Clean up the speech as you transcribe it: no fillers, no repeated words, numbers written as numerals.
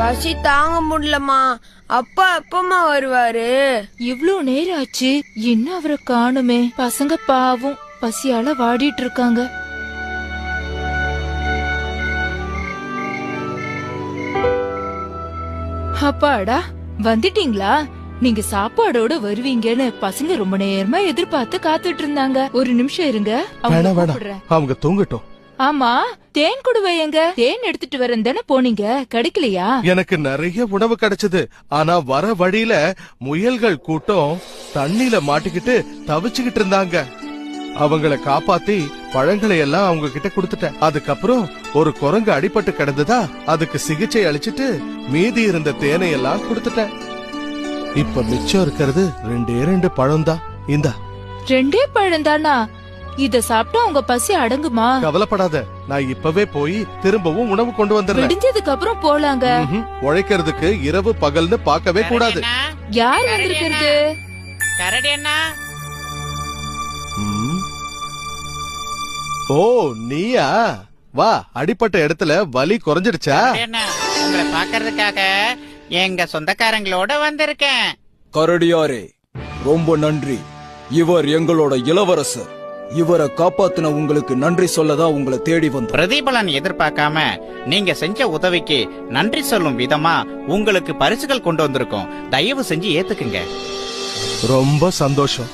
பசி தாங்க முடியலமா. அப்பா எப்பமா வருவாரு? இவ்ளோ நேரம் ஆச்சு, இன்னும் அவரை காணுமே. பசங்க பாவம் பசியால வாடிட்டு இருக்காங்க. அப்பாடா, வந்துட்டீங்களா? நீங்க சாப்பாடோட வருவீங்கன்னு பசங்க ரொம்ப நேரமா எதிர்பார்த்து காத்துட்டு இருந்தாங்க. ஒரு நிமிஷம் இருங்க, அவங்க தூங்கட்டும். ஆமா, தேன் குடுவை எங்க? தேன் எடுத்துட்டு வரேன் தானே போனீங்க, கிடைக்கலையா? எனக்கு நிறைய உணவு கிடைச்சது. ஆனா வர வழியில முயல்கள் கூட்டம் தண்ணில மாட்டிக்கிட்டு தவிச்சுக்கிட்டு இருந்தாங்க. அவங்கள காப்பாத்தி பழங்களை எல்லாம் அவங்க கிட்ட கொடுத்துட்டேன். அதுக்கப்புறம் ஒரு குரங்கு அடிபட்டு கிடந்ததா, அதுக்கு சிகிச்சை அளிச்சிட்டு மீதி இருந்த தேனை எல்லாம் கொடுத்துட்டேன். இப்ப மிச்சம் இருக்கிறது 2 பழம் தான். இந்தா. 2 பழம் தானா? இத சாப்பிட்டா உங்க பசி அடங்குமா? கவலைப்படாத, நான் இப்பவே போய் திரும்பவும் உணவு கொண்டு வந்துடுறேன். விடிஞ்சதுக்கு அப்புறம் போலாங்க. உழைக்கிறதுக்கு இரவு பகல்னு பார்க்கவே கூடாது. யார் வந்திருக்கிறது? கரடி அண்ணா. ஓ, நீயா? வா, அடிப்பட்ட இடத்துல வலி குறைஞ்சிடுச்சா? உங்களை பாக்குறதுக்காக எங்க சொந்தக்காரங்களோட வந்திருக்கேன். கரடியாரே, ரொம்ப நன்றி. இவர் எங்களோட இளவரசர். இவரை காப்பாத்தின உங்களுக்கு நன்றி சொல்லதான் உங்களை தேடி வந்தோம். பிரதிபலன் எதிர்பார்க்காம நீங்க செஞ்ச உதவிக்கு நன்றி சொல்லும் விதமா உங்களுக்கு பரிசுகள் கொண்டு வந்திருக்கோம். தயவு செஞ்சு ஏத்துக்குங்க. ரொம்ப சந்தோஷம்.